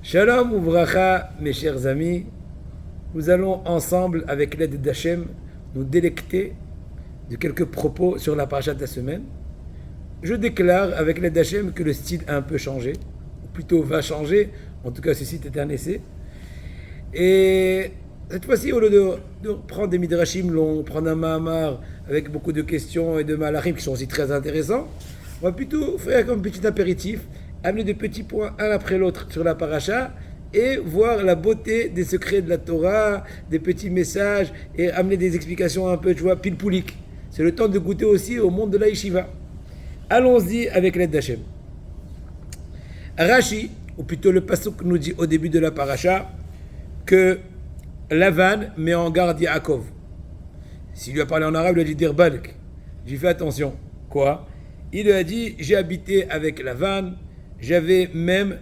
Shalom Uvracha, mes chers amis, nous allons ensemble, avec l'aide d'Hachem, nous délecter de quelques propos sur la paracha de la semaine. Je déclare, avec l'aide d'Hachem, que le style a un peu changé, ou plutôt va changer, en tout cas ceci est un essai. Et cette fois-ci, au lieu de prendre des midrashim longs, prendre un mahamar avec beaucoup de questions et de malachim qui sont aussi très intéressants, on va plutôt faire comme petit apéritif, amener de petits points un après l'autre sur la paracha et voir la beauté des secrets de la Torah, des petits messages et amener des explications un peu, tu vois, pilpouliques. C'est le temps de goûter aussi au monde de la yeshiva. Allons-y avec l'aide d'Hachem. Rashi, ou plutôt le pasuk nous dit au début de la paracha que Lavan met en garde Yaakov. S'il lui a parlé en arabe, il lui a dit Dir Balk. J'ai fait attention. Quoi? Il lui a dit j'ai habité avec Lavan, j'avais même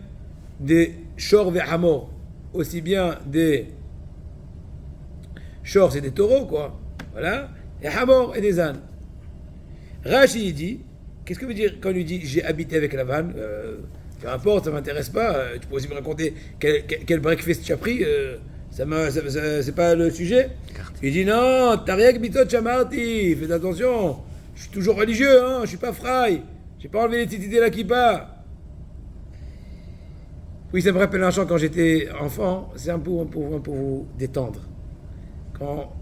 des Shor et Hamor, aussi bien des Shor, c'est des taureaux, quoi. Voilà. Et Hamor et des ânes. Rashi dit qu'est-ce que veut dire quand il lui dit j'ai habité avec Lavan? Peu importe, ça ne m'intéresse pas. Tu peux aussi me raconter quel breakfast tu as pris. C'est pas le sujet. Il dit non, Tariq Mitot Chamarti, fais attention. Je suis toujours religieux, hein, je suis pas fry. J'ai pas enlevé les petites idées là qui part. Oui, ça me rappelle un chant quand j'étais enfant. C'est un peu pour vous détendre. Quand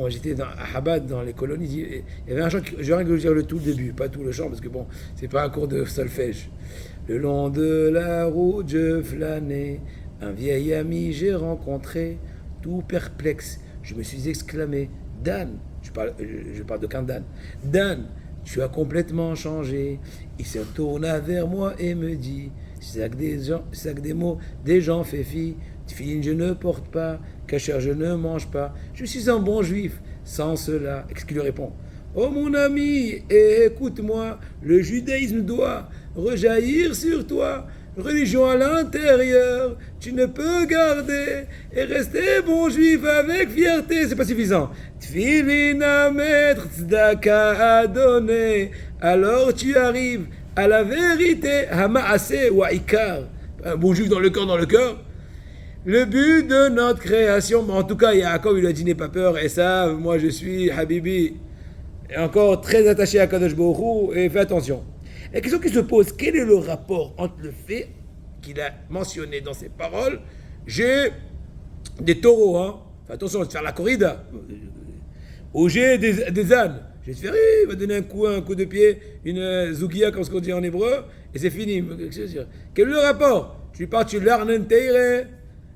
j'étais à Chabad, dans les colonies, il y avait un chant, je vais dire le tout début, pas tout le chant, parce que bon, c'est pas un cours de solfège. Le long de la route, je flânais, un vieil ami j'ai rencontré, tout perplexe, je me suis exclamé, Dan, je parle de quand Dan, Dan, tu as complètement changé. Il se tourna vers moi et me dit, sac des mots, des gens fait fi, tefillin je ne porte pas, kasher je ne mange pas, je suis un bon juif, sans cela. Qu'est-ce qu'il lui répond? Oh mon ami, écoute-moi, le judaïsme doit rejaillir sur toi. Religion à l'intérieur, tu ne peux garder et rester bon juif avec fierté. C'est pas suffisant. Tfilin à mettre, tzedaka à donner. Alors tu arrives à la vérité. Hamaase ou ikar. Un bon juif dans le cœur. Le but de notre création, en tout cas, Yaakov, il a dit n'aie pas peur. Et ça, moi je suis Habibi. Et encore très attaché à Kadosh Baruch Hu, et fais attention. La question qui se pose, quel est le rapport entre le fait qu'il a mentionné dans ses paroles, j'ai des taureaux, hein, fais attention, je vais te faire la corrida, ou j'ai des ânes, je vais te faire, il va donner un coup de pied, une zougia, comme ce qu'on dit en hébreu, et c'est fini. Quel est le rapport? Tu lui parles, tu l'arnen teire,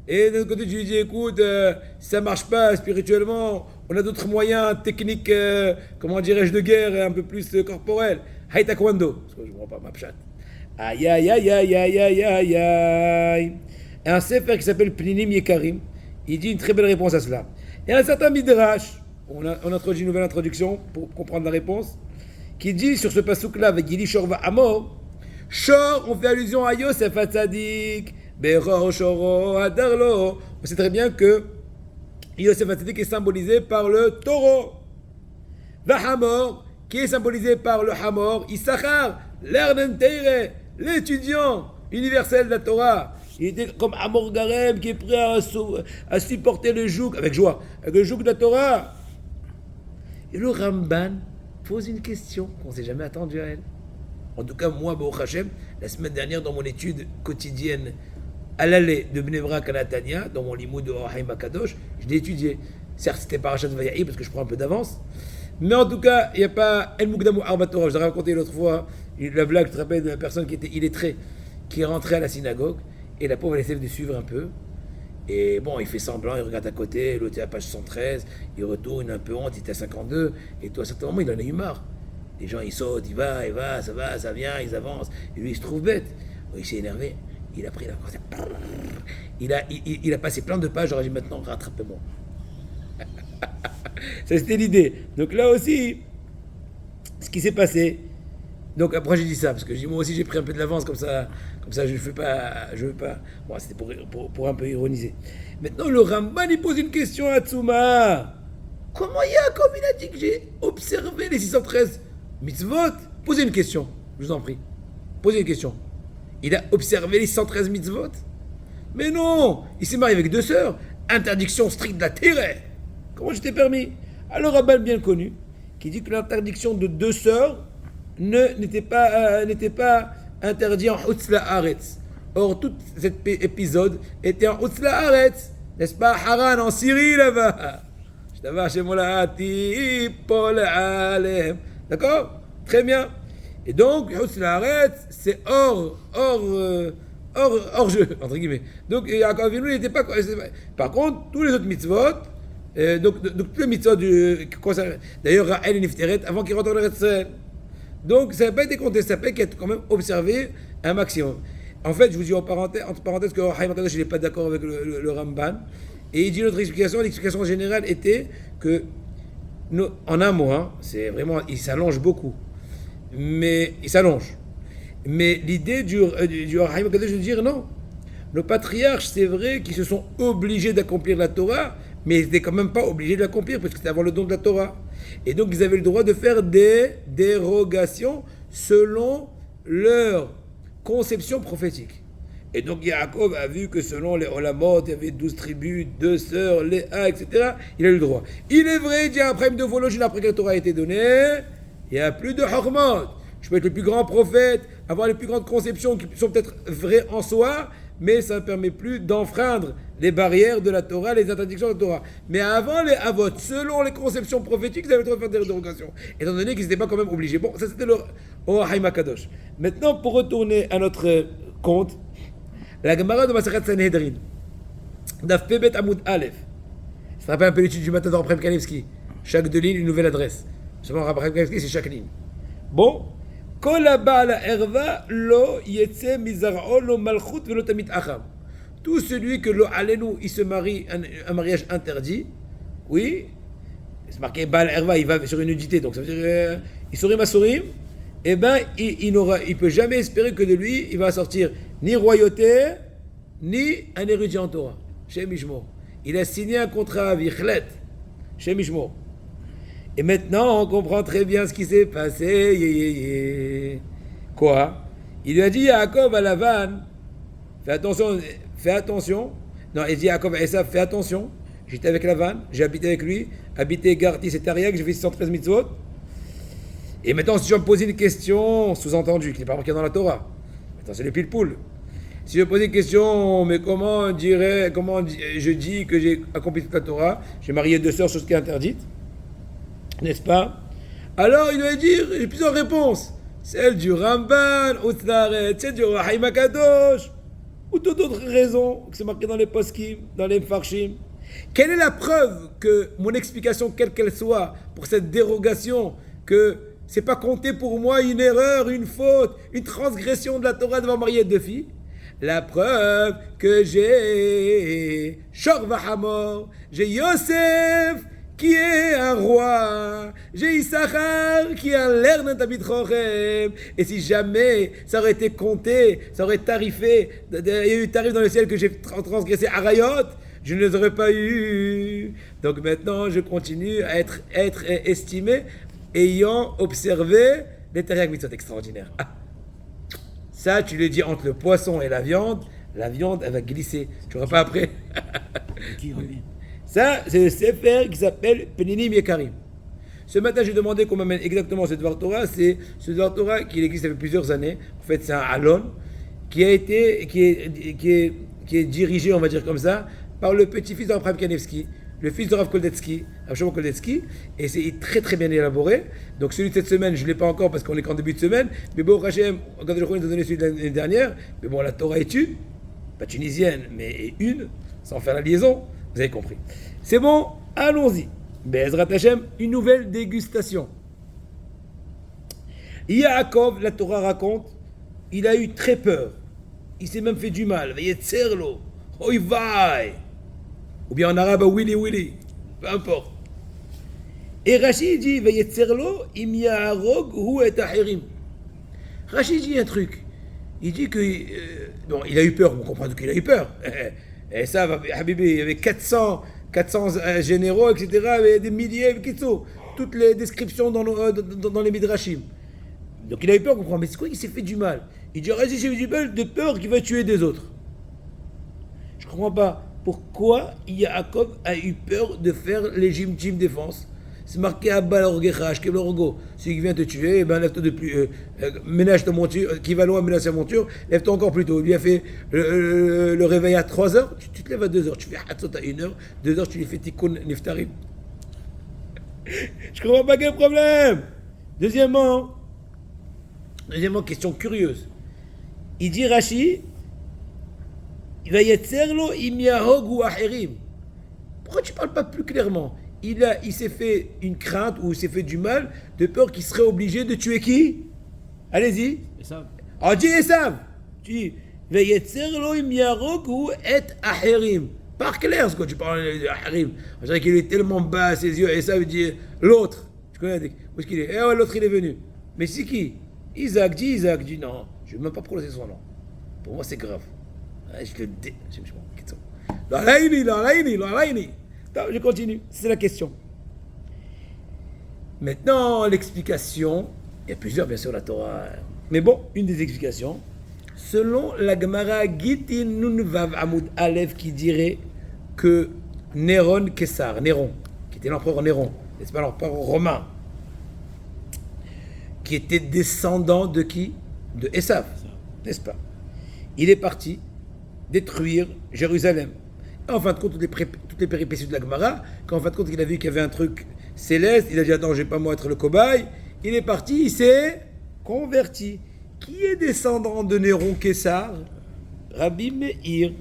et d'un côté tu lui dis, écoute, si ça ne marche pas spirituellement, on a d'autres moyens techniques, comment dirais-je, de guerre, un peu plus corporels. Hay taekwondo, parce que je ne comprends pas ma pchat. Aïe, aïe, aïe, aïe, aïe, aïe, aïe, aïe. Et un sefer qui s'appelle Plinim Yekarim, il dit une très belle réponse à cela. Et un certain Midrash, on introduit une nouvelle introduction pour comprendre la réponse, qui dit sur ce passouk-là, avec Gili Shor va Amor, Shor, on fait allusion à Yosef Hatzadik, Bero Shoro Adarlo. On sait très bien que Yosef Hatzadik est symbolisé par le taureau. Vahamor, qui est symbolisé par le Hamor, Issachar, l'Ernen Teire, l'étudiant universel de la Torah. Il était comme Hamor Garem qui est prêt à supporter le joug, avec joie, avec le joug de la Torah. Et le Ramban pose une question qu'on ne s'est jamais attendu à elle. En tout cas, moi, Baruch Hashem, la semaine dernière, dans mon étude quotidienne à l'allée de Bnei Brak à Natania, dans mon limoud de Orahaim Akadosh, je l'ai étudié. Certes, c'était Parashat Vayahi, parce que je prends un peu d'avance. Mais en tout cas, il n'y a pas El Mukdamu Arba Torah. Je vous ai raconté l'autre fois la blague, tu te rappelles, de la personne qui était illettrée, qui est rentrée à la synagogue, et la pauvre elle essaie de suivre un peu. Et bon, il fait semblant, il regarde à côté, l'autre est à la page 113, il retourne un peu honte, il était à 52, et toi, à un certain moment, il en a eu marre. Les gens, ils sautent, il va, ça vient, ils avancent, et lui, il se trouve bête. Il s'est énervé, il a pris la crosse, il a passé plein de pages, j'aurais dit maintenant, rattrape-moi. Ça c'était l'idée. Donc là aussi, ce qui s'est passé. Donc après j'ai dit ça parce que moi aussi j'ai pris un peu de l'avance comme ça je veux pas. Bon, c'était pour un peu ironiser. Maintenant le Ramban il pose une question à Tsuma. Comment Yaakov il a dit que j'ai observé les 613 mitzvot? Posez une question, je vous en prie. Posez une question. Il a observé les 613 mitzvot? Mais non, il s'est marié avec 2 sœurs. Interdiction stricte de la terre. Comment je t'ai permis? Alors, Rabban bien connu, qui dit que l'interdiction de 2 sœurs n'était pas interdit en Hutz La'aretz. Or, tout cet épisode était en Hutz La'aretz. N'est-ce pas, Haran, en Syrie, là-bas? D'accord? Très bien. Et donc, Hutz La'aretz, c'est hors jeu, entre guillemets. Donc, Yaakov Avinu n'était pas. Par contre, tous les autres mitzvot, donc tous les mitzvot d'ailleurs, Raël et Nifteret, avant qu'il rentre en Eretz Israël. Donc, ça n'a pas été compté, ça peut être quand même observé un maximum. En fait, je vous dis entre parenthèses que Haïm Akadosh n'est pas d'accord avec le Ramban. Et il dit notre explication, l'explication générale était que, en un mot, hein, c'est vraiment, il s'allonge beaucoup. Mais il s'allonge. Mais l'idée du Haïm Akadosh de dire non. Nos patriarches, c'est vrai qu'ils se sont obligés d'accomplir la Torah, mais ils n'étaient quand même pas obligés de l'accomplir parce que c'était avant le don de la Torah. Et donc ils avaient le droit de faire des dérogations selon leur conception prophétique. Et donc Yaakov a vu que selon les Olamot, il y avait 12 tribus, 2 sœurs, Léa, etc. Il a eu le droit. Il est vrai, il dit après de Vologine, après que la Torah a été donnée, il n'y a plus de Hormot. Je peux être le plus grand prophète, avoir les plus grandes conceptions qui sont peut-être vraies en soi, mais ça ne permet plus d'enfreindre les barrières de la Torah, les interdictions de la Torah. Mais avant les Avot, selon les conceptions prophétiques, ils avaient le droit de faire des dérogations, étant donné qu'ils n'étaient pas quand même obligés. Bon, ça c'était le Haïm Akadosh. Maintenant, pour retourner à notre compte, la Gemara de Masechet Sanhedrin, Daf Pebet Amoud Aleph. Ça rappelle un peu l'étude du matin de Rabbi Kanevski. Chaque 2 lignes, une nouvelle adresse. Seulement Rabbi Kanevski, c'est chaque ligne. Bon. Tout celui que lo alenu, il se marie un mariage interdit, oui, c'est marqué Baal Erva, il va sur une nudité, donc ça veut dire Isurim Asurim, eh ben il peut jamais espérer que de lui il va sortir ni royauté ni un érudit en Torah. Chez Mishmo, il a signé un contrat à Vichlet, chez Mishmo. Et maintenant, on comprend très bien ce qui s'est passé. Quoi? Il lui a dit à Yaakov à Lavan, fais attention. Non, il dit à Yaakov à Esav, fais attention. J'étais avec Lavan, j'ai habité avec lui, habité Garti, c'est Ariak, j'ai fait 613 mitzvot. Et maintenant, si je me posais une question, sous-entendu, qui n'est pas marqué dans la Torah, maintenant c'est le pile-poule. Si je posais une question, mais comment je dis que j'ai accompli toute la Torah, j'ai marié 2 sœurs, chose qui est interdite, n'est-ce pas? Alors il doit dire, j'ai plusieurs réponses. Celle du Ramban, celle du Haïm Akadosh, ou toute autre raison que c'est marqué dans les poskim, dans les farshim. Quelle est la preuve que mon explication, quelle qu'elle soit, pour cette dérogation, que c'est pas compté pour moi une erreur, une faute, une transgression de la Torah devant marier 2 filles? La preuve que j'ai Shor Vahamor, j'ai Yosef, qui est un roi, j'ai Issachar qui a l'air d'un Tamid Chochem. Et si jamais ça aurait été compté, ça aurait tarifé, il y a eu tarif dans le ciel que j'ai transgressé Arayot, je ne les aurais pas eu. Donc maintenant, je continue à être estimé, ayant observé les Tariq Mitzvot extraordinaires. Ah. Ça, tu le dis entre le poisson et la viande, elle va glisser. Tu n'auras pas après. Ça, c'est le Sefer qui s'appelle Peninim Yekarim. Ce matin, j'ai demandé qu'on m'amène exactement ce Dvar Torah. C'est ce Dvar Torah qui existe depuis plusieurs années. En fait, c'est un Alon qui est dirigé, on va dire comme ça, par le petit-fils de Rav Kanevski, le fils de Rav Koldetsky, Rav Shimon Koldetsky, et c'est très très bien élaboré. Donc celui de cette semaine, je ne l'ai pas encore parce qu'on est qu'en début de semaine, mais bon, Hachem, quand je nous a donné celui de l'année dernière, mais bon, la Torah est une, pas tunisienne, mais une, sans faire la liaison. Vous avez compris. C'est bon, allons-y. Be'ezrat Hashem, une nouvelle dégustation. Yaakov, la Torah raconte, il a eu très peur. Il s'est même fait du mal. Vayetzerlo, oivai. Ou bien en arabe, willy, peu importe. Et Rachid dit, Vayetzerlo, im yaharog hu et ahirim. Rachid dit un truc. Il dit que, bon, il a eu peur, on comprend qu'il a eu peur. Et ça, Habibi, il y avait 400 généraux, etc., il y avait des milliers, toutes les descriptions dans les Midrashim. Donc il a eu peur, on comprend, mais c'est quoi, il s'est fait du mal. Il dit, j'ai eu du mal de peur qu'il va tuer des autres. comprends pas. Pourquoi Yaakov a eu peur de faire légitime défense? C'est marqué à Balorgecha, Shkelorgo. Celui qui vient te tuer, eh ben, lève-toi de plus. Ménage ta monture, qui va loin, ménage sa monture, lève-toi encore plus tôt. Il lui a fait le réveil à 3h, tu te lèves à 2h, tu fais Hatzot à 1h, 2h, tu lui fais Tikkun Niftarim. Je comprends pas quel problème. Deuxièmement, question curieuse. Il dit Rashi, il va yetzerlo im yahog ou acherim. Pourquoi tu parles pas plus clairement? Il s'est fait une crainte ou il s'est fait du mal de peur qu'il serait obligé de tuer qui? Allez-y. Esav. Ah, dis Esav. Tu dis Veyetzerlo im yahog ou et acherim. Par clair, ce que tu parles d'Acherim. On dirait qu'il est tellement bas à ses yeux. Esav il dit l'autre. Tu connais? Où est-ce qu'il est? Eh ouais, l'autre il est venu. Mais c'est qui? Isaac dit non. Je ne vais même pas prononcer son nom. Pour moi c'est grave. Je le dé. Je continue. C'est la question. Maintenant, l'explication. Il y a plusieurs, bien sûr, la Torah. Mais bon, une des explications. Selon la Gemara Gitin Nunvav Amoud Aleph qui dirait que Néron, qui était l'empereur Néron, n'est-ce pas l'empereur romain, qui était descendant de qui? De Esav, n'est-ce pas? Il est parti détruire Jérusalem. En fin de compte, toutes les péripéties de la Gemara, quand en fin de compte il a vu qu'il y avait un truc céleste, il a dit attends, je ne vais pas moi être le cobaye. Il est parti, il s'est converti. Qui est descendant de Néron Kessar? Rabbi Meir.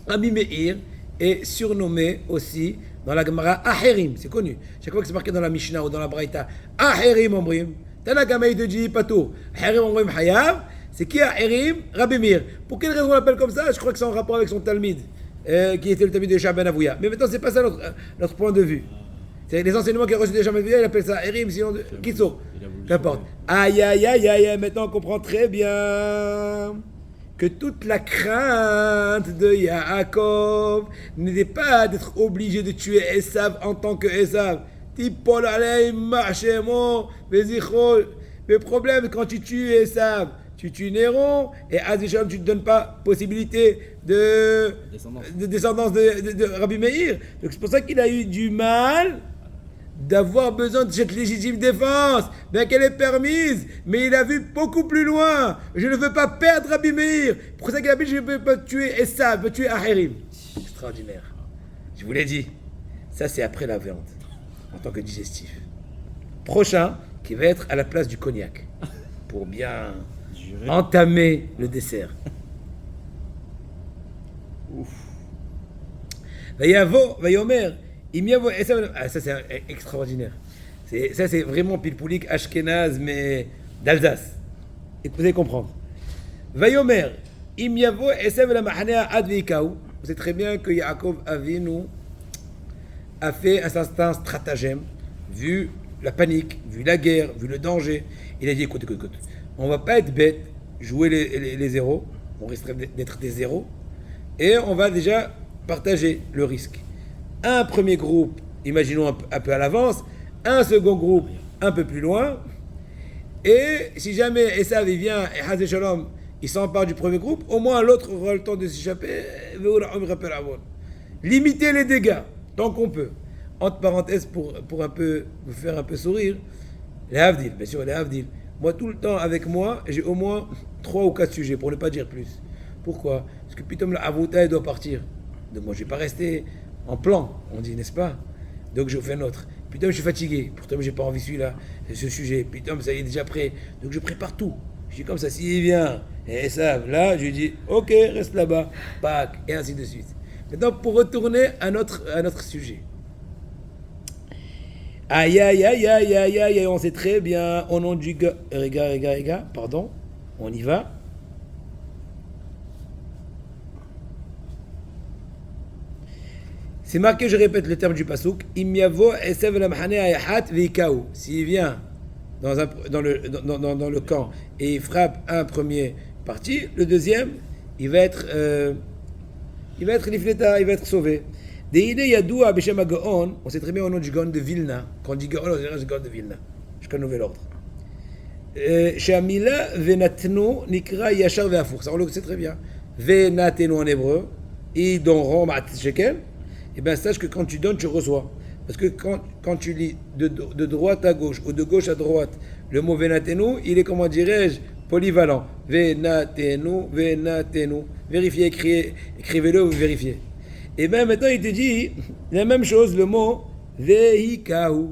Rabbi Meir est surnommé aussi dans la Gemara Acherim, c'est connu. Chaque fois que c'est marqué dans la Mishnah ou dans la Braïta, Acherim Ombrim, Tanakama il te dit Pato, Acherim Ombrim Hayav, c'est qui Acherim? Rabbi Meir. Pour quelle raison on l'appelle comme ça? Je crois que c'est en rapport avec son Talmid, qui était le Talmid de Shaban Avouya. Mais maintenant, c'est pas ça notre point de vue. C'est les enseignements qu'il a reçus de Shaban Avouya, il appelle ça Acherim, sinon Kitso. N'importe. Aïe, maintenant on comprend très bien que toute la crainte de Yaakov n'était pas d'être obligé de tuer Esav en tant que Esav. Le problème, quand tu tues Esav, tu tues Néron, et Azisham, tu ne te donnes pas possibilité de descendance de Rabbi Meir. Donc c'est pour ça qu'il a eu du mal d'avoir besoin de cette légitime défense, bien qu'elle est permise, mais il a vu beaucoup plus loin. Je ne veux pas perdre Rabbi Meir. Pour ça qu'il a dit, je ne peux pas tuer Esav, je peux tuer Acherim. Extraordinaire. Je vous l'ai dit, ça c'est après la viande, en tant que digestif. Prochain, qui va être à la place du cognac, pour bien entamer le dessert. Ouf. Vayomer. Ah, ça c'est extraordinaire. Ça c'est vraiment pilpoulik ashkenaz mais d'Alsace. Et vous allez comprendre. Vayomer, im yavo esav la mahanea ad veikaou. Vous savez très bien que Yaakov Avinu a fait un certain stratagème, vu la panique, vu la guerre, vu le danger. Il a dit écoute, on va pas être bête, jouer les zéros, on risquerait d'être des zéros, et on va déjà partager le risque. Un premier groupe, imaginons un peu à l'avance, un second groupe un peu plus loin, et si jamais Esav il vient et Hazé Shalom, il s'empare du premier groupe, au moins l'autre aura le temps de s'échapper. Limiter les dégâts, tant qu'on peut. Entre parenthèses, pour un peu vous faire un peu sourire, les Havdil, bien sûr les Havdil. Moi tout le temps avec moi, j'ai au moins 3 ou 4 sujets, pour ne pas dire plus. Pourquoi? Parce que putain la Avouta doit partir. Donc moi je ne vais pas rester en plan, on dit, n'est-ce pas? Donc je fais un autre. Putain, je suis fatigué. Pourtant, j'ai pas envie de celui-là, ce sujet. Putain, ça y est déjà prêt. Donc je prépare tout. Je dis comme ça, s'il vient, et ça, là, je lui dis, ok, reste là-bas, pack, et ainsi de suite. Maintenant, pour retourner à notre sujet. Aïe, on sait très bien, au nom du gars, pardon, on y va. C'est marqué, je répète le terme du pasouk, Imyavo esev la mahane ayahat veikaou. S'il vient dans le camp et il frappe un premier parti, le deuxième, il va être lifleta, il va être sauvé. Deide yadoua b'shem Gaon, on sait très bien au nom du Gaon de Vilna. Quand on dit Gaon, on dirait le Gaon de Vilna. Jusqu'à nouvel ordre. Shamila venatnu nikra yashar ve'afour. Ça on le sait très bien. Venatenu en hébreu, ils donneront Ma'at Shekel, et bien sache que quand tu donnes, tu reçois. Parce que quand tu lis de droite à gauche ou de gauche à droite, le mot Venatenu, il est, comment dirais-je, polyvalent. Venatenu, Venatenu. Vérifiez, écrivez-le, vous vérifiez. Et bien maintenant, il te dit la même chose, le mot Vehikahu.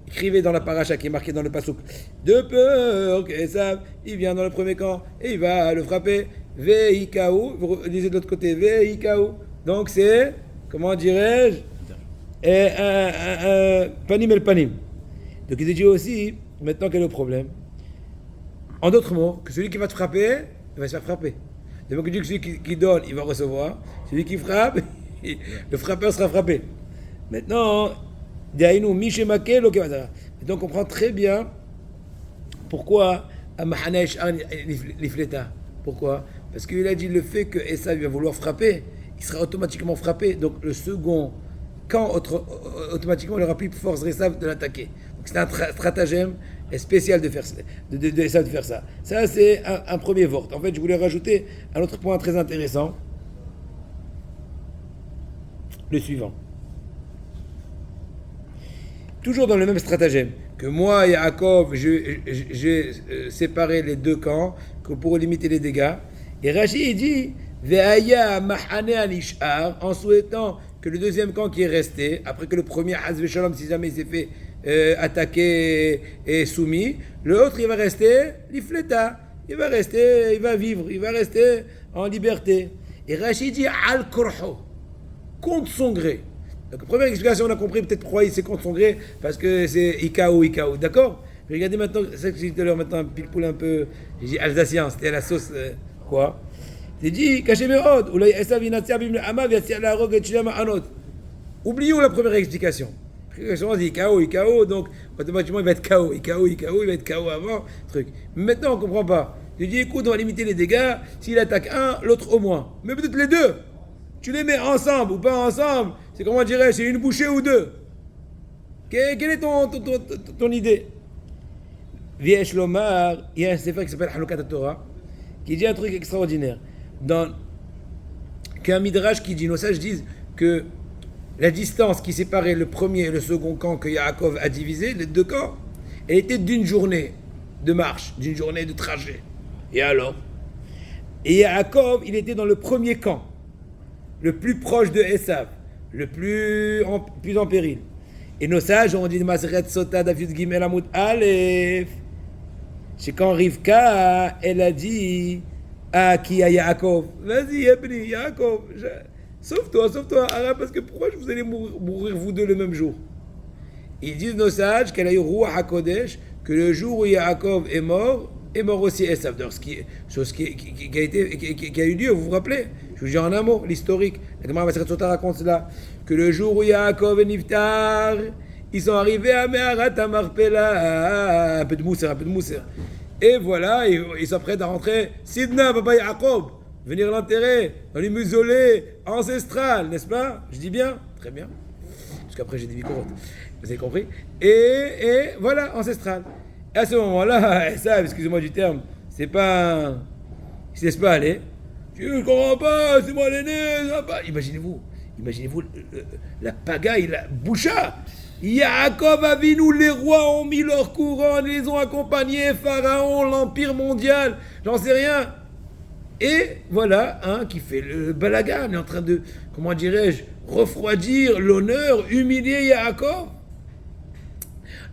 Écrivez dans la paracha qui est marqué dans le pasouk. De peur qu'Esav, il vient dans le premier camp et il va le frapper. Vehikahu. Vous lisez de l'autre côté. Vehikahu. Donc c'est, comment dirais-je, panim el panim. Donc il te dit aussi, maintenant quel est le problème? En d'autres mots, que celui qui va te frapper, il va se faire frapper. Donc il dit que celui qui donne, il va recevoir. Celui qui frappe, le frappeur sera frappé. Maintenant, donc on comprend très bien pourquoi pourquoi? Parce qu'il a dit le fait que Esav va vouloir frapper, il sera automatiquement frappé. Donc le second camp, automatiquement, il n'aura plus de force Esav de l'attaquer. Donc c'est un stratagème spécial de faire Esav de faire ça. Ça c'est un premier vort. En fait, je voulais rajouter un autre point très intéressant. Le suivant. Toujours dans le même stratagème, que moi, Yaakov, j'ai séparé les deux camps pour limiter les dégâts. Et Rashi dit, Ve'aya mahane anishar, en souhaitant que le deuxième camp qui est resté, après que le premier Hazve Shalom, si jamais il s'est fait attaquer et soumis, l'autre il va rester l'ifleta, il va vivre, il va rester en liberté. Et Rashi dit, al korho, contre son gré. Donc, première explication, on a compris peut-être pourquoi il s'est contre son gré, parce que c'est Ikao, d'accord? Regardez maintenant, c'est ce que j'ai dit tout à l'heure, maintenant, pile-poule un peu, j'ai dit alsacien, c'était la sauce, quoi? J'ai dit, Kaché Merod, ou Esav Inatia Bim Ama, Viatia la Rogue et Chilama Anot. Oublions la première explication. L'explication, on dit Ikao, donc automatiquement il va être KO, il va être KO avant, truc. Mais maintenant, on ne comprend pas. J'ai dit, écoute, on va limiter les dégâts, s'il attaque un, l'autre au moins. Mais peut-être les deux. Tu les mets ensemble ou pas ensemble, c'est comment dirais-je, c'est une bouchée ou deux. Quelle est ton idée? Viesh Lomar, il y a un sefer qui s'appelle Hanukat Torah, qui dit un truc extraordinaire. Qu'un midrash qui dit, nos sages disent que la distance qui séparait le premier et le second camp que Yaakov a divisé, les deux camps, elle était d'une journée de marche, d'une journée de trajet. Et alors? Et Yaakov, il était dans le premier camp, le plus proche de Esav, le plus en péril. Et nos sages ont dit Maseret Sota David Gimel Amud Aleph. C'est quand Rivka, elle a dit à qui à Yaakov, vas-y, Ebni, Yaakov, sauve-toi, parce que pourquoi vous allez mourir vous deux le même jour? Ils disent nos sages qu'elle a eu Ruach HaKodesh, que le jour où Yaakov est mort aussi Esav. Chose qui a eu lieu, vous vous rappelez? Je vous dis en un mot, l'historique. La Gemara Maseret Sota raconte cela, que le jour où Yaakov et Niftar, ils sont arrivés à Meharat Marpella, un peu de mousser. Et voilà, ils s'apprêtent à rentrer. Sidna, papa Yaakov, venir l'enterrer dans les mausolées ancestrales, n'est-ce pas? Je dis bien? Très bien. Parce qu'après j'ai des bicorotes. Vous avez compris? Et voilà, ancestral. Et à ce moment-là, ça, excusez-moi du terme, c'est pas. Il ne se laisse pas aller. Je comprends pas, c'est moi l'aîné. Imaginez-vous la pagaille, la boucha. Yaakov Avinu, les rois ont mis leur couronne, les ont accompagnés, Pharaon, l'empire mondial, j'en sais rien. Et voilà, qui fait le balagan, est en train de, comment dirais-je, refroidir l'honneur, humilier Yaakov.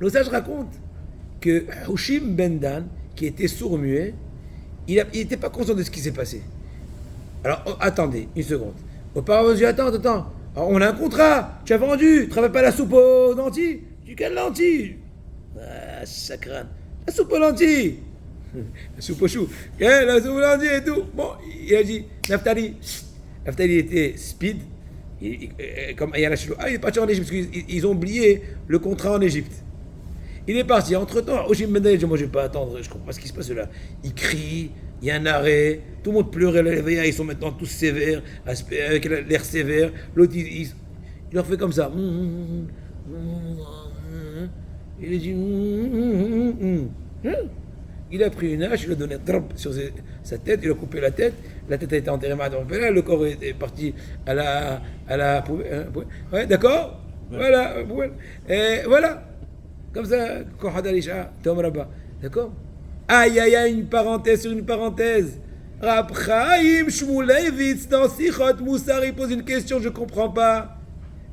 Nos sages racontent que Hushim ben Dan, qui était sourd-muet, il n'était pas conscient de ce qui s'est passé. Alors, attendez, une seconde. Auparavant, je dis, attends. Alors, on a un contrat, tu as vendu, tu travailles pas la soupe aux lentilles. Tu dis, quelle lentille? Ah, sacrane. La soupe aux lentilles. La soupe aux choux. La soupe aux lentilles et tout. Bon, il a dit, Naftali était speed. Comme il est parti en Égypte, parce qu'ils ont oublié le contrat en Égypte. Il est parti. Entre-temps, Oshim Ben Dan, moi je ne vais pas attendre, je comprends pas ce qui se passe là. Il crie, il y a un arrêt, tout le monde pleure, ils sont maintenant tous sévères, avec l'air sévère. L'autre, il leur fait comme ça. Il dit, Il a pris une hache, il a donné sur sa tête, il a coupé la tête a été enterrée là, le corps est parti à la poubelle. Ouais, d'accord. Voilà, et voilà. Comme ça, Tom Rabba. D'accord. Aïe, aïe, aïe, une parenthèse sur une parenthèse. Rab Chaim Shmulevitz dans Sichot Moussar, il pose une question, je ne comprends pas.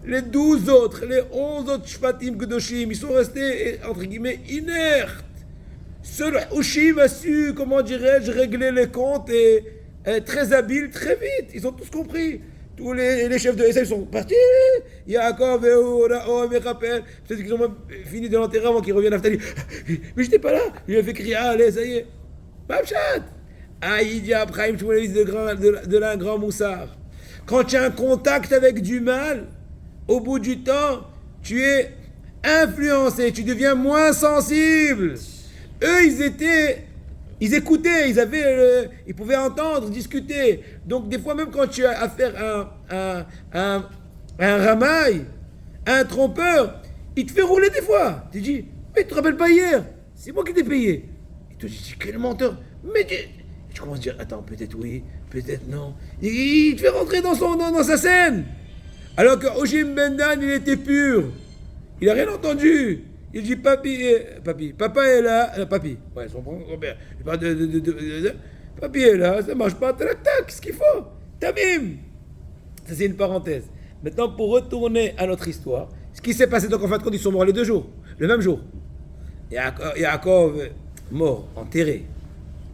Les 12 autres, les 11 autres Shvatim Kedoshim, ils sont restés, entre guillemets, inertes. Seul Ushim a su, comment dirais-je, régler les comptes et très habile, très vite. Ils ont tous compris. Tous les chefs de SA sont partis. Yaakov et Ora, me rappelle. Peut-être qu'ils ont même fini de l'enterrer avant qu'ils reviennent à Naftali. Mais j'étais pas là. Il a fait crier, allez, ça y est. Babchat. Aïdi Abraham, tu vois de l'un grand moussard. Quand tu as un contact avec du mal, au bout du temps, tu es influencé, tu deviens moins sensible. Eux, ils écoutaient, ils pouvaient entendre, discuter. Donc, des fois, même quand tu as affaire à un ramaille, à un trompeur, il te fait rouler des fois. Tu dis, mais tu te rappelles pas hier, c'est moi qui t'ai payé. Il te dit, quel menteur. Mais tu commences à dire, attends, peut-être oui, peut-être non. Il te fait rentrer dans sa scène. Alors que Ojim Bendan, il était pur. Il n'a rien entendu. Il dit, papa est là. Papi, ouais, son père. Il parle papi est là, ça marche pas, tac, tac, qu'est-ce qu'il faut? Tabim. Ça, c'est une parenthèse. Maintenant, pour retourner à notre histoire, ce qui s'est passé, donc en fin de compte, ils sont morts les 2 jours, le même jour. Yaakov, mort, enterré,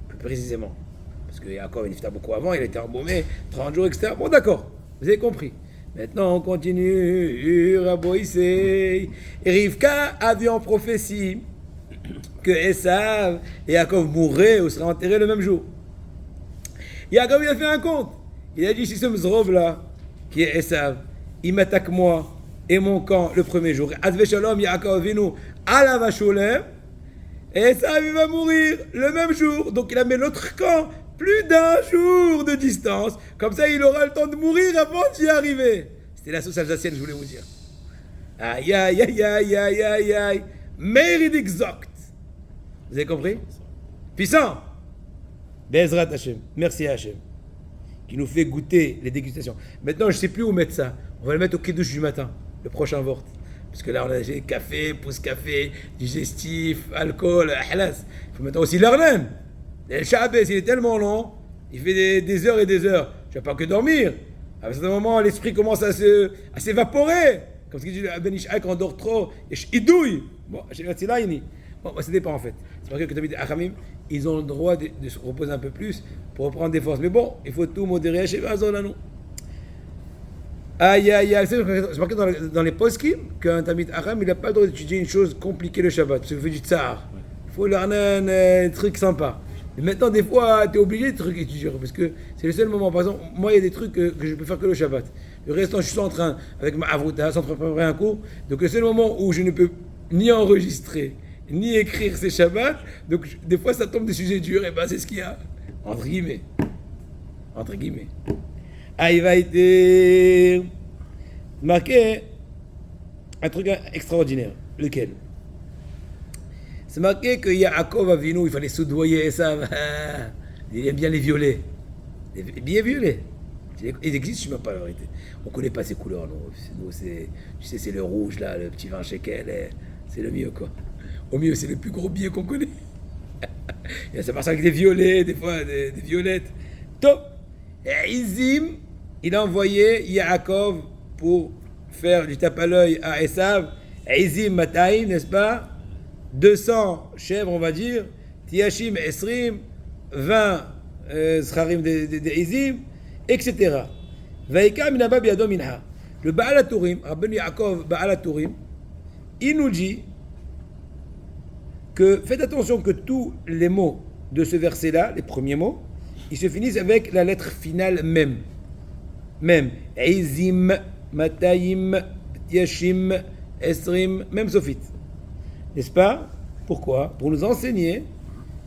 plus précisément. Parce que Yaakov, il était beaucoup avant, il a été embaumé, 30 jours, etc. Bon, d'accord, vous avez compris. Maintenant, on continue. Et Rivka a vu en prophétie que Esav et Yaakov mourraient ou seraient enterrés le même jour. Yaakov, il a fait un compte. Il a dit, si ce Mzrov là, qui est Esav, il m'attaque moi et mon camp le premier jour. Adve Shalom, Yaakov vinu ala Vasholem. Et Esav, il va mourir le même jour. Donc, il a mis l'autre camp plus d'1 jour de distance. Comme ça, il aura le temps de mourir avant d'y arriver. C'était la sauce alsacienne, je voulais vous dire. Aïe, aïe, aïe, aïe, aïe, aïe, aïe. Méridique Zokt. Vous avez compris? Puissant. Bezrat Hashem. Merci à Hashem. Qui nous fait goûter les dégustations. Maintenant, je ne sais plus où mettre ça. On va le mettre au kiddush du matin, le prochain vort. Parce que là, on a café, pousse café, digestif, alcool, halas. Il faut maintenant aussi l'Arlen. Le Shabbos, il est tellement long, il fait des heures et des heures. Tu n'as pas que dormir. À un certain moment, l'esprit commence à s'évaporer. Comme ce qu'il dit Ben Ishaq, quand on dort trop, il douille. Bon, ça dépend en fait. C'est parce que tu as dit Achamim, ils ont le droit de se reposer un peu plus pour reprendre des forces. Mais bon, il faut tout modérer. Aïe, aïe, aïe. C'est marqué dans les poskim qu'un Tamid Acham, il n'a pas le droit d'étudier une chose compliquée le Shabbat. Parce qu'il fait du tsar. Il faut leur donner un truc sympa. Mais maintenant, des fois, tu es obligé de trucs étudier parce que c'est le seul moment. Par exemple, moi, il y a des trucs que je peux faire que le Shabbat. Le restant, je suis en train, avec ma avruta, sans préparer un cours. Donc, le seul moment où je ne peux ni enregistrer, ni écrire, c'est Shabbat. Donc, des fois, ça tombe des sujets durs. Et ben, c'est ce qu'il y a. Entre guillemets. Entre guillemets. Ah, il va être marqué un truc extraordinaire. Lequel? C'est marqué que Yaakov Avinu, il fallait soudoyer ça. Il aime bien les violets. Les billets violets. Ils existent, je ne sais même pas la vérité. On ne connaît pas ces couleurs, non. Nous, tu sais, c'est le rouge, là, le petit 20 shekels. C'est le mieux, quoi. Au mieux, c'est le plus gros billet qu'on connaît. Ça marche avec des violets, des fois, des violettes. Top. Et Izim, il a envoyé Yaakov pour faire du tape à l'œil à Esav. Izim Mataïm, n'est-ce pas? 200 chèvres, on va dire, Tiashim Esrim, 20 Scharim de Izim, etc. Vaïka minaba biado minha. Le Baal HaTurim, Rabbeinu Yaakov Baal HaTurim, il nous dit que faites attention que tous les mots de ce verset-là, les premiers mots, ils se finissent avec la lettre finale même. Même. Izim, Mataïm, Tiashim, Esrim, même Sophite. N'est-ce pas? Pourquoi? Pour nous enseigner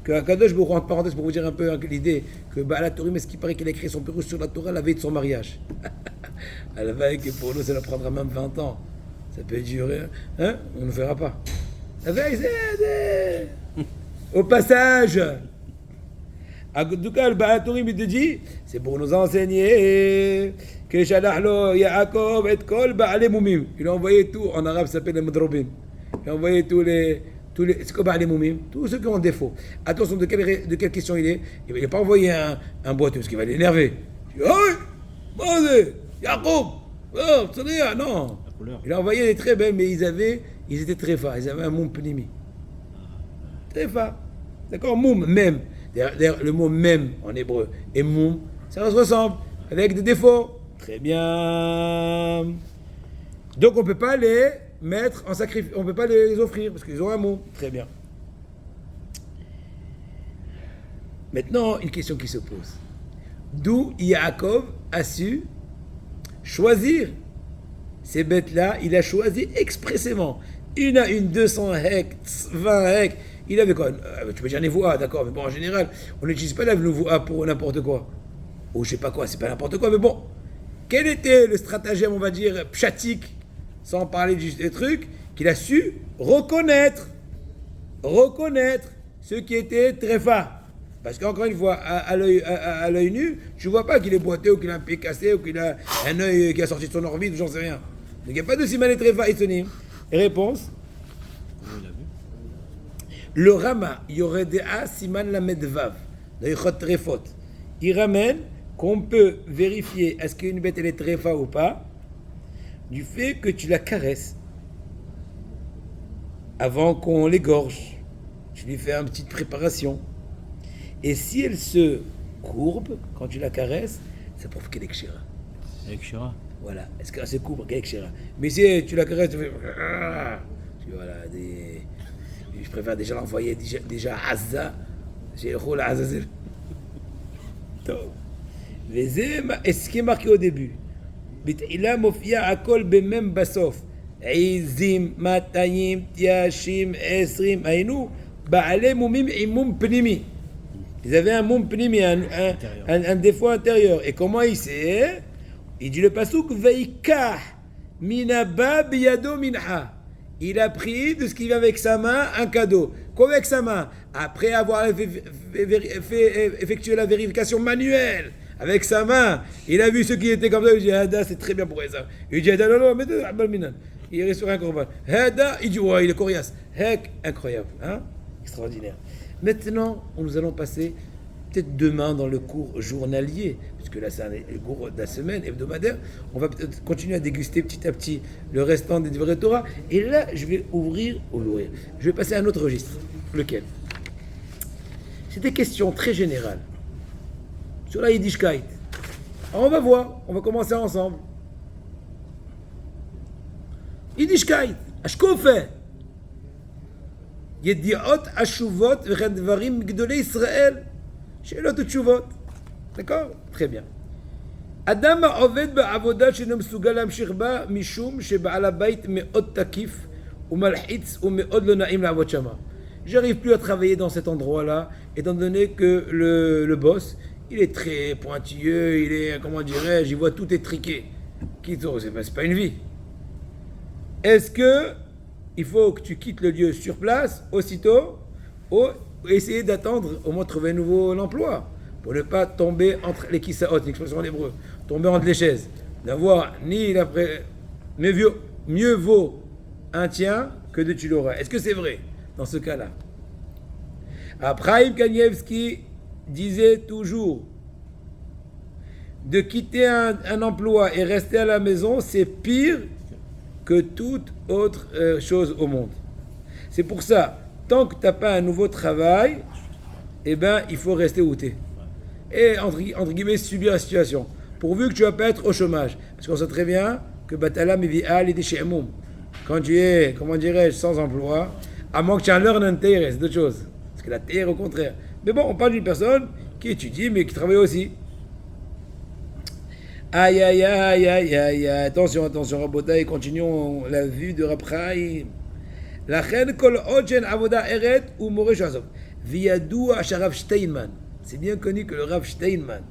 que Kadosh Baruch Hu, entre parenthèses, pour vous dire un peu l'idée que Baal HaTurim, est-ce qu'il paraît qu'il a écrit son Pérush sur la Torah la veille de son mariage? À la veille que pour nous, ça prendra même 20 ans. Ça peut durer. Hein? On ne le fera pas. La veille, c'est... Au passage, en tout cas, le Baal Tourim, il te dit, c'est pour nous enseigner que Shalahlo Yaakov et Kol Baal Moumim. Il a envoyé tout, en arabe ça s'appelle les Mudrobim. Il a envoyé tous les c'est quoi Baal Moumim? Tous ceux qui ont défaut. Attention, de quelle question il est? Il n'a pas envoyé un boiteux, parce qu'il va l'énerver. Il dit, oh, Moshe, Yaakov, oh, Tsaria, non. Il a envoyé des très belles, mais ils étaient très forts. Ils avaient un moum pnimi. Très fort. D'accord? Moum, même. D'ailleurs, le mot même en hébreu et moum, ça se ressemble, avec des défauts. Très bien. Donc on ne peut pas les mettre en sacrifice, on ne peut pas les offrir parce qu'ils ont un mot. Très bien. Maintenant, une question qui se pose. D'où Yaakov a su choisir ces bêtes-là? Il a choisi expressément. Une à une, 200 hectares, 20 hectares. Il avait quoi? Tu peux dire névoa, d'accord, mais bon, en général, on n'utilise pas la névoa pour n'importe quoi. Ou je sais pas quoi, c'est pas n'importe quoi, mais bon. Quel était le stratagème, on va dire, pchatique, sans parler des trucs, qu'il a su reconnaître ceux qui étaient très forts. Parce qu'encore une fois, à l'œil nu, tu ne vois pas qu'il est boiteux, ou qu'il a un pied cassé, ou qu'il a un œil qui a sorti de son orbite, j'en sais rien. Donc il n'y a pas de simané très fort, Itonim. Réponse. Le Rama, Yoredea Siman la Medvav, dans Trefot, il ramène qu'on peut vérifier est-ce qu'une bête elle est tréfa ou pas du fait que tu la caresses avant qu'on l'égorge. Tu lui fais une petite préparation. Et si elle se courbe quand tu la caresses, ça prouve qu'elle est kshira. Kshira. Voilà. Est-ce qu'elle se courbe qu'elle est kshira? Mais si tu la caresses, tu fais. Tu vois là, je préfère déjà l'envoyer déjà à Azza. J'ai le rôle à Azazel. Et ce qui est marqué au début. Il a mofia akol bemem basof. Izim, matayim, tiashim, esrim, aïnou, ba'ale mumim imum pnimi. Ils avaient un mum pnimi, un défaut intérieur. Et comment il sait? Il dit le pasouk veikah minaba biyado minha. Il a pris de ce qui vient avec sa main un cadeau. Quoi avec sa main? Après avoir effectué la vérification manuelle avec sa main, il a vu ce qui était comme ça. Il dit Hada, c'est très bien pour ça. Il dit Hada, non, mais il reste sur un corban. Hada, il dit ouais, il est coriace. Hek, incroyable, hein? Extraordinaire. Maintenant, nous allons passer peut-être demain dans le cours journalier, puisque là c'est le cours de la semaine hebdomadaire, on va peut-être continuer à déguster petit à petit le restant des vrais Torah, et là je vais je vais passer à un autre registre. Lequel? C'est des questions très générales sur la Yiddishkeit. Alors on va voir, on va commencer ensemble. Yiddishkeit, Ashkofe, Yediot, Ashuvot, V'chen Dvarim, Gdolei Israël. שאלות ותשובות, d'accord? très bien. אדם העובד בעבודה שאינו מסוגל להמשיך בה משום שבעל הבית מאוד תקיף ומלחיץ ומאוד לא נעים לעבוד שמה. J'arrive plus à travailler dans cet endroit-là, étant donné que le boss, il est très pointilleux, il est, comment dirais-je, il voit tout étriqué. C'est pas une vie. Est-ce que il faut que tu quittes le lieu sur place aussitôt ou essayer d'attendre au moins de trouver un nouveau emploi pour ne pas tomber entre les kisaot, une expression en hébreu, tomber entre les chaises, d'avoir ni mieux vaut un tien que deux tu l'auras. Est-ce que c'est vrai dans ce cas-là? Abraham Kanievski disait toujours de quitter un emploi et rester à la maison, c'est pire que toute autre chose au monde. C'est pour ça, tant que tu n'as pas un nouveau travail, eh ben, il faut rester où tu es. Et, entre guillemets, subir la situation. Pourvu que tu ne vas pas être au chômage. Parce qu'on sait très bien que Batala Mivi'al et Deshe'amoum. Quand tu es, comment dirais-je, sans emploi, à moins que tu aies un learn and tear, c'est d'autres choses. Parce que la terre, au contraire. Mais bon, on parle d'une personne qui étudie, mais qui travaille aussi. Aïe, aïe, aïe, aïe, aïe, aïe. Attention, Rabotai, continuons la vue de Rab Chaim. לכן כל עוד שאין עבודה אחרת הוא מורה שעזוב. וידוע שהרב שטיינמן, c'est bien connu que le Rav Steinman,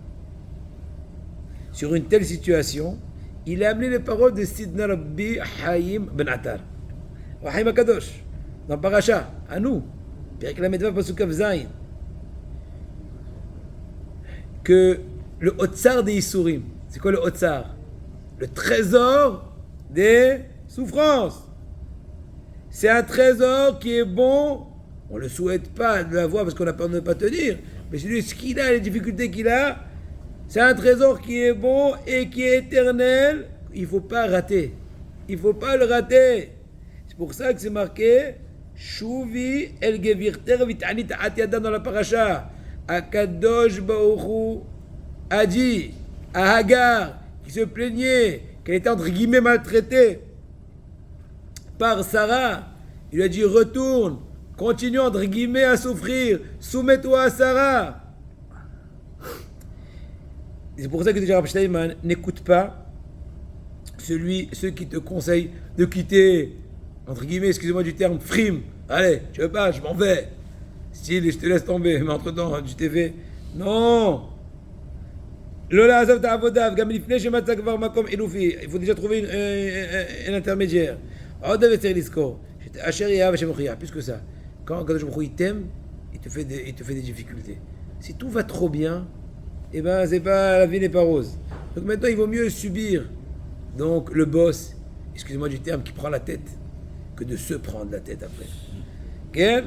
sur une telle situation, il a amené les paroles de Sidna Rabbi Haïm Ben Attar, Haïm Akadosh, dans Parasha, à nous. Perek Lamedvav Pasuk Kaf Zayin, que le Otsar des Issourim, c'est quoi le Otsar? Le trésor des souffrances. C'est un trésor qui est bon. On ne le souhaite pas de l'avoir parce qu'on a peur de ne pas tenir. Mais c'est ce qu'il a, les difficultés qu'il a. C'est un trésor qui est bon et qui est éternel. Il ne faut pas rater. Il ne faut pas le rater. C'est pour ça que c'est marqué Shuvi el gevirter vitani ta'at yada dans la paracha. Akadosh Baruch Hu a dit à Hagar, qui se plaignait qu'elle était entre guillemets maltraitée par Sarah, il lui a dit retourne, continue entre guillemets à souffrir, soumets-toi à Sarah. Et c'est pour ça que déjà Rav Steinman n'écoute pas ceux qui te conseillent de quitter, entre guillemets, excusez-moi du terme, frime. Allez, je veux pas, je m'en vais. Style, je te laisse tomber, mais entre-temps, tu t'es fait. Non. Il faut déjà trouver un intermédiaire. Plus que ça. Quand Kadosh Baruch Hu il t'aime, il te fait des difficultés. Si tout va trop bien, eh ben c'est pas, la vie n'est pas rose. Donc maintenant il vaut mieux subir donc le boss, excusez-moi du terme, qui prend la tête, que de se prendre la tête après. Okay?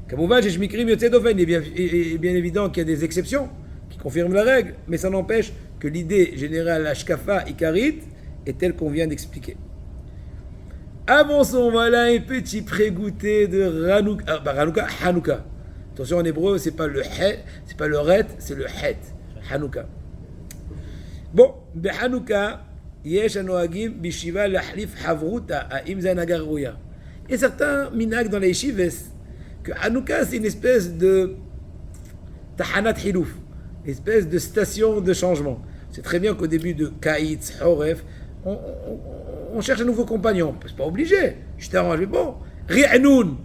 Kamouvan, j'ai Shmikrim Yotzei Dofen, il est bien évident qu'il y a des exceptions qui confirment la règle, mais ça n'empêche que l'idée générale, la shkafa ikarit, est telle qu'on vient d'expliquer. Avançons, voilà un petit pré-goûter de Hanouka. Attention, en hébreu, c'est pas le het, c'est pas le ret, c'est le het. Hanouka. Bon, Hanouka, yesh anoagim bishiva lahlif havruta ha'im ze hanaga rouya. Il y a certains minag dans les yeshives que Hanouka, c'est une espèce de tahanat hilouf, une espèce de station de changement. C'est très bien qu'au début de Kaïtz, Horef, on cherche un nouveau compagnon. C'est pas obligé. Je t'arrange, mais bon. Ri'anoun,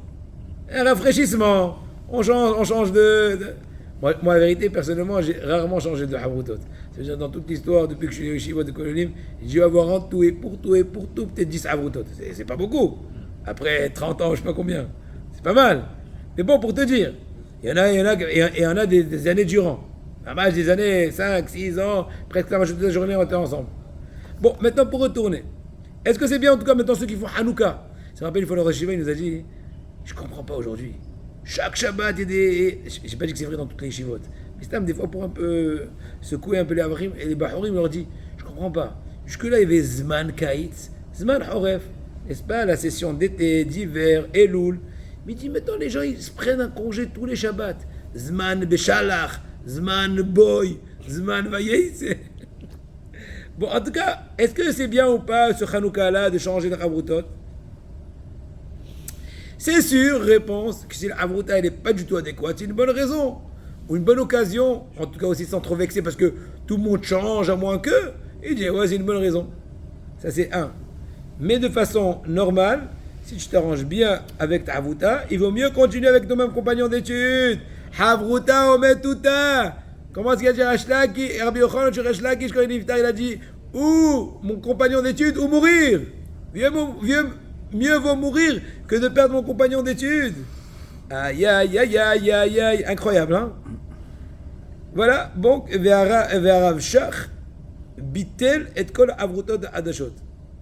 un rafraîchissement. On change de... Moi, la vérité, personnellement, j'ai rarement changé de Havrutot. C'est-à-dire, dans toute l'histoire, depuis que je suis au Yeshiva de Kolonim, j'ai dû avoir en tout et pour tout, peut-être 10 Havrutot. C'est pas beaucoup. Après 30 ans, je sais pas combien. C'est pas mal. Mais bon, pour te dire, il y en a des années durant. À l'âge des années 5, 6 ans, presque la majorité de la journée, on était ensemble. Bon, maintenant, pour retourner. Est-ce que c'est bien, en tout cas, maintenant, ceux qui font Hanouka? Ça me rappelle, une fois, le Rosh Yeshiva, il nous a dit, je comprends pas aujourd'hui. Chaque Shabbat, il y a des... J'ai pas dit que c'est vrai dans toutes les Yeshivot. Mais c'est des fois pour un peu secouer un peu les Avrim et les Bahorim, il leur dit, je comprends pas. Jusque-là, il y avait Zman Kaïtz, Zman Horef, n'est-ce pas, la session d'été, d'hiver, Elul. Mais il dit, maintenant, les gens, ils se prennent un congé tous les Shabbats. Zman Beshalach, Zman Boy, Zman Vayetze. Bon, en tout cas, est-ce que c'est bien ou pas, ce Hanouka-là, de changer de Havrutot? C'est sûr, réponse, que si la Havruta n'est pas du tout adéquate, c'est une bonne raison, ou une bonne occasion, en tout cas aussi sans trop vexer, parce que tout le monde change à moins que, il dit, ouais, c'est une bonne raison. Ça, c'est un. Mais de façon normale, si tu t'arranges bien avec ta Havruta, il vaut mieux continuer avec ton même compagnon d'études. Havruta ometuta. Comment est-ce qu'il a dit Rashlaki, Rabbi Yochanan, Rashlaki, quand il a dit, ou mon compagnon d'études, ou mourir. Mieux vaut mourir que de perdre mon compagnon d'études. Aïe, aïe, aïe, aïe, aïe, aïe. Incroyable, hein? Voilà, donc, Ve'arav Shach, Bitel et Kol Avrutod Adashot.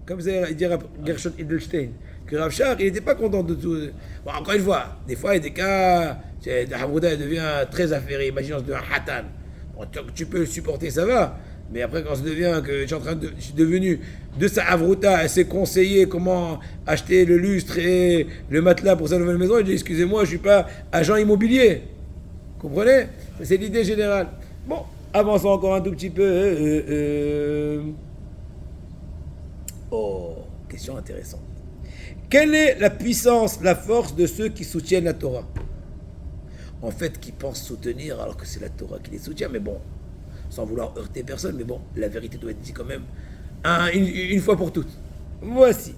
Comme ça dit Gershon Edelstein. Que Rav Shach, il n'était pas content de tout. Bon, encore une fois, des fois, il y a des cas, la Havruta devient très affairée. Imaginons, de un Hatan. Bon, tu peux le supporter, ça va. Mais après, quand ça devient que je suis devenu de sa Havruta, elle s'est conseillé comment acheter le lustre et le matelas pour sa nouvelle maison, il dit excusez-moi, je ne suis pas agent immobilier. Comprenez? C'est l'idée générale. Bon, avançons encore un tout petit peu. Oh, question intéressante. Quelle est la puissance, la force de ceux qui soutiennent la Torah? En fait, qui pensent soutenir alors que c'est la Torah qui les soutient, mais bon. Sans vouloir heurter personne, mais bon, la vérité doit être dite quand même une fois pour toutes. Voici.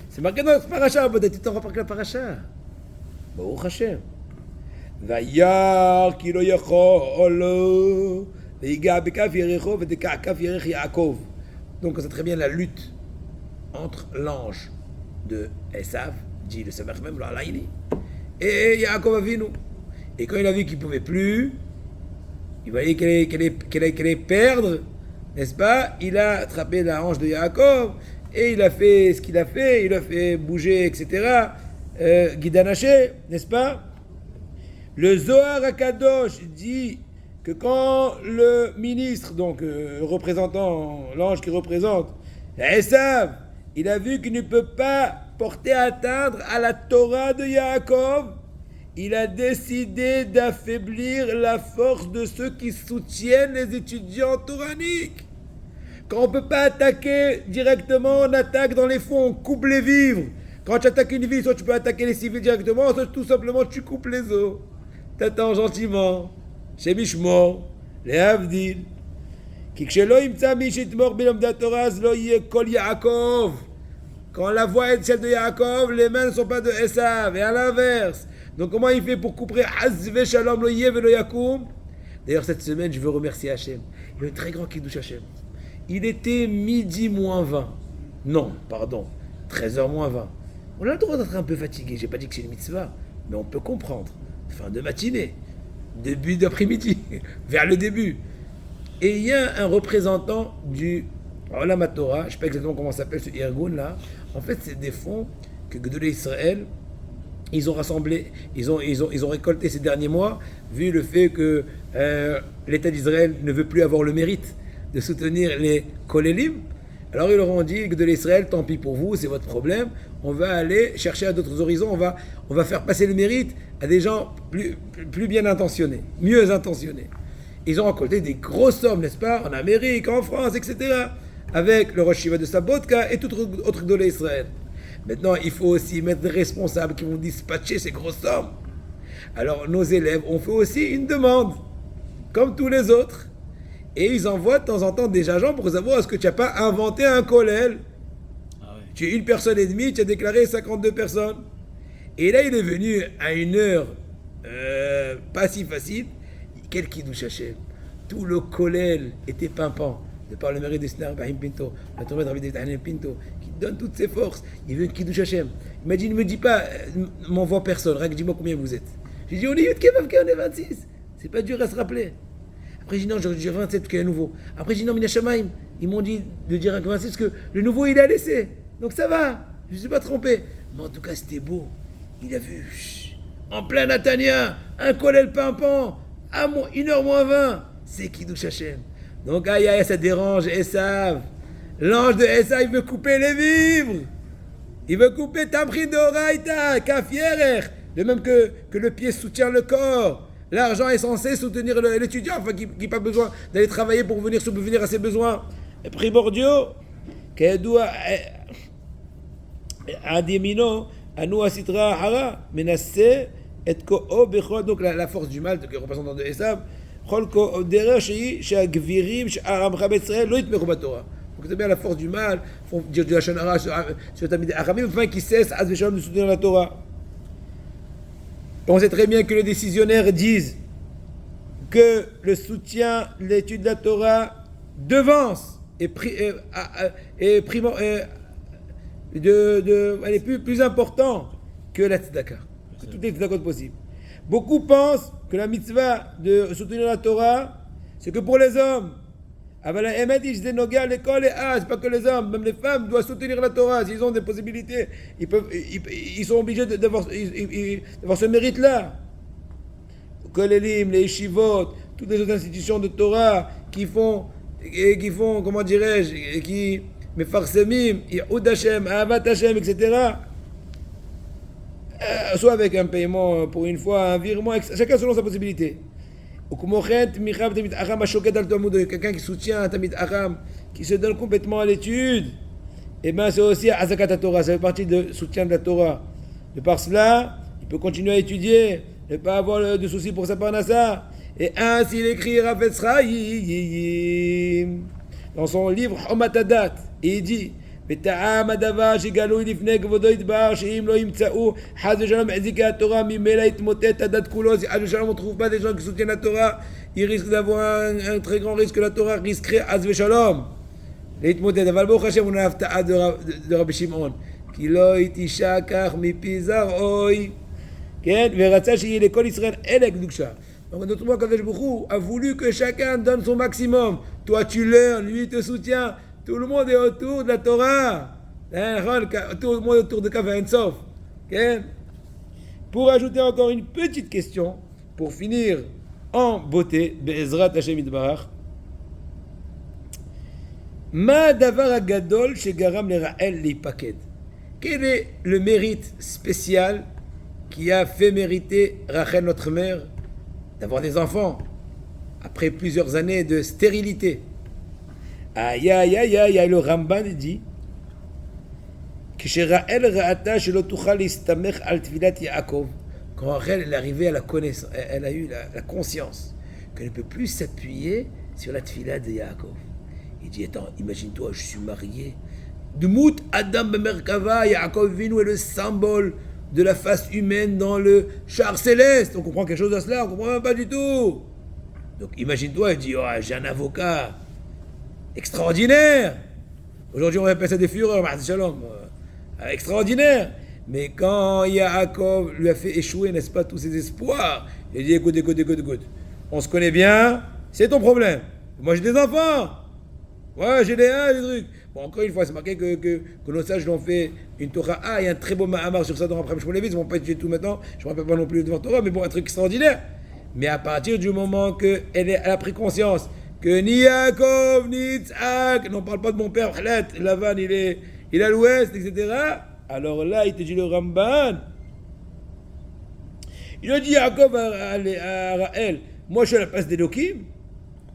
C'est marqué dans la paracha, peut-être tu t'en rappelles la paracha. Baruch Hashem. Vayar ki lo yachol veiga bekaf yerecho vedeka kaf yerech Yaakov. Donc c'est très bien la lutte entre l'ange de Esav, dit le Samach même, l'Alaïli, et Yaakov Avinu. Et quand il a vu qu'il ne pouvait plus, il voyait qu'elle allait perdre, n'est-ce pas? Il a attrapé la hanche de Yaakov et il a fait ce qu'il a fait, il a fait bouger, etc. Guidanaché, n'est-ce pas? Le Zohar HaKadosh dit que quand le ministre, donc le représentant, l'ange qui représente Esav, il a vu qu'il ne peut pas porter atteinte à la Torah de Yaakov, il a décidé d'affaiblir la force de ceux qui soutiennent les étudiants toraniques. Quand on ne peut pas attaquer directement, on attaque dans les fonds, on coupe les vivres. Quand tu attaques une ville, soit tu peux attaquer les civils directement, soit tout simplement tu coupes les os. T'attends gentiment. Chez Mishmor, les Havdil. Quand la voix est celle de Yaakov, les mains ne sont pas de Esav, et à l'inverse. Donc comment il fait pour couper Azve Shalom lo Yev lo Yakum? D'ailleurs cette semaine je veux remercier Hachem. Il y a un très grand Kiddush Hachem. Il était midi moins 20. Non, pardon, 13h moins 20. On a le droit d'être un peu fatigué. J'ai pas dit que c'est une mitzvah, mais on peut comprendre. Fin de matinée, début d'après-midi, vers le début. Et il y a un représentant du Olam Torah, je ne sais pas exactement comment ça s'appelle ce Irgun là. En fait, c'est des fonds que Gedolei Israël, ils ont rassemblés, ils ont récolté ces derniers mois, vu le fait que l'État d'Israël ne veut plus avoir le mérite de soutenir les Kolélim. Alors ils leur ont dit, Gedolei Israël, tant pis pour vous, c'est votre problème, on va aller chercher à d'autres horizons, on va faire passer le mérite à des gens plus bien intentionnés, mieux intentionnés. Ils ont récolté des grosses sommes, n'est-ce pas, en Amérique, en France, etc., avec le Rosh Yeshiva de Sabotka et tout autre Gedolei Israël. Maintenant, il faut aussi mettre des responsables qui vont dispatcher ces grosses sommes. Alors, nos élèves ont fait aussi une demande, comme tous les autres. Et ils envoient de temps en temps des agents pour savoir est-ce que tu n'as pas inventé un kollel. Ah ouais. Tu es 1 personne et demie, tu as déclaré 52 personnes. Et là, il est venu à une heure pas si facile. Quel Kiddush Hashem. Tout le kollel était pimpant. De par le mérite de Snar Bahim Pinto, la Torah de Rabbi David Pinto, qui donne toutes ses forces. Il veut Kiddush Hashem. Il m'a dit, ne me dis pas, m'envoie personne, rien que dis-moi combien vous êtes. J'ai dit, on est 8 Kevavke, on est 26. C'est pas dur à se rappeler. Après, j'ai dit, non, je dis 27 qu'il y a un nouveau. Après, j'ai dit, non, Minashamaim, ils m'ont dit de dire 26 parce que le nouveau, il a laissé. Donc ça va, je ne suis pas trompé. Mais en tout cas, c'était beau. Il a vu, en plein Natania, un kollel pimpant, à 1h moins 20. C'est Kiddush Hashem. Donc, aïe, aïe, ça dérange Esav. L'ange de Esav, il veut couper les vivres. Il veut couper Tamri d'Oraïta, Kafierer. De même que le pied soutient le corps. L'argent est censé soutenir l'étudiant, enfin, qui n'a pas besoin d'aller travailler pour venir subvenir à ses besoins primordiaux. Kedoua Adimino, Anou Asitra Hara, Menasse, et Ko Bechol, donc la force du mal, le représentant de Esav. Donc c'est bien la force du mal, il faut dire de la Shonara sur Tamid Aramim, afin qu'ils cessent de soutenir la Torah. On sait très bien que les décisionnaires disent que le soutien de l'étude de la Torah devance est plus important que la tzedaka, que toutes les tzedakot possibles. Beaucoup pensent que la mitzvah de soutenir la Torah, c'est que pour les hommes. C'est pas que les hommes, même les femmes doivent soutenir la Torah. S'ils ont des possibilités, ils sont obligés d'avoir ce mérite-là. Les Lim, les Yeshivot, toutes les autres institutions de Torah qui font comment dirais-je, qui mefarsemim, Yehud Hashem, Ahavat Hashem, etc. Soit avec un paiement pour une fois, un virement, chacun selon sa possibilité. Quelqu'un qui soutient un Tamid Aram, qui se donne complètement à l'étude, et bien c'est aussi Azakat Torah, ça fait partie du soutien de la Torah. De par cela, il peut continuer à étudier, ne pas avoir de soucis pour sa parnassa. Et ainsi il écrit Rav Tzraïm dans son livre Homatadat, et il dit וטעם הדבר שגלוי לפני כבודו יתברך שאם לא ימצאו חס ושלום מחזיקי התורה ממילא יתמוטט הדת כולו. Si חס ושלום on trouve pas des gens qui soutiennent la Torah, il risque d'avoir un très grand risque que la Torah risquerait חס ושלום להתמוטט. אבל ברוך השם הוא ההפתעה de רבי שמעון כי לא תשכח מפי זרעוי, כן? ורצה שיהיה לכל ישראל אלק קדושה. Donc, notre roi Kadosh Baruch Hu a voulu que chacun donne son maximum. Toi, tu leurres, lui, te soutient. Tout le monde est autour de la Torah. Tout le monde est autour de Kav Sof. Pour ajouter encore une petite question, pour finir en beauté, Be'ezrat Hashem Yitbarach. Ma davar agadol shegaram le Ra'el leipaked. Quel est le mérite spécial qui a fait mériter Rachel, notre mère, d'avoir des enfants après plusieurs années de stérilité? Aïe, aïe, aïe, aïe, le Ramban dit quand Rachel est arrivée à la connaissance, elle a eu la conscience qu'elle ne peut plus s'appuyer sur la tfila de Yaakov. Il dit, attends, imagine-toi, je suis marié. Dmout Adam Bemerkava, Yaakov Vinu est le symbole de la face humaine dans le char céleste. On comprend quelque chose de cela, on ne comprend même pas du tout. Donc imagine-toi, il dit, oh, j'ai un avocat extraordinaire. Aujourd'hui, on appelle ça des fureurs, shalom, extraordinaire. Mais quand Yaakov lui a fait échouer, n'est-ce pas, tous ses espoirs, il dit, écoute, on se connaît bien, c'est ton problème. Moi, j'ai des enfants. Ouais, j'ai des trucs. Bon, encore une fois, c'est marqué que nos sages l'ont fait une Torah. Il y a un très beau Mahamar sur ça dans Abraham Shmuel Levi. Ils ne vont pas étudier tout maintenant. Je ne me rappelle pas non plus devant Torah, mais bon, un truc extraordinaire. Mais à partir du moment qu'elle a pris conscience que ni Yaakov, ni Yitzhak, n'on parle pas de mon père, Lavan, il est à l'ouest, etc. Alors là, il te dit le Ramban. Il a dit Yaakov à Raël, moi je suis à la place d'Elohim,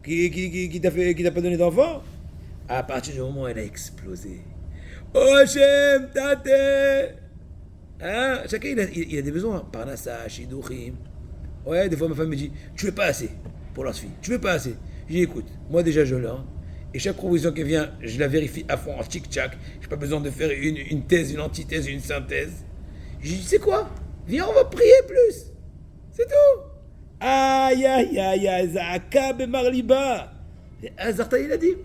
qui t'a pas donné d'enfant. À partir du moment où elle a explosé. Oh Hachem, tate. Hein? Chacun il a des besoins. Parnassa, Shidouchim. Ouais, des fois ma femme me dit, tu fais pas assez pour leur fille. Tu fais pas assez. Je dis, écoute, moi déjà je l'ai. Et chaque proposition qui vient, je la vérifie à fond, en tic-tac. J'ai pas besoin de faire une thèse, une antithèse, une synthèse. Je dis, c'est quoi? Viens, on va prier plus. C'est tout. Aïe, aïe, aïe, aïe, Zaka Bemarliba. Azarta, il a dit.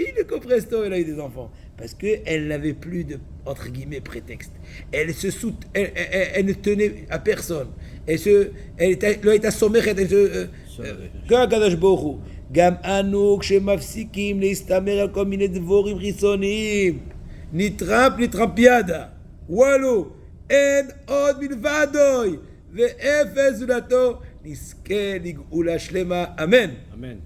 Il est copresto, elle a eu des enfants. Parce qu'elle n'avait plus de, entre guillemets, prétexte. Elle ne tenait à personne. Elle était assommée. Kakadosh Baruch Hu. Gam anu kshemafsikim leistamer al kol miné dvorim chisonim. נתרם ידה. וואלו, אין עוד מלבדוי, ואפס זולתו, נזכה לגאולה שלמה. אמן. אמן.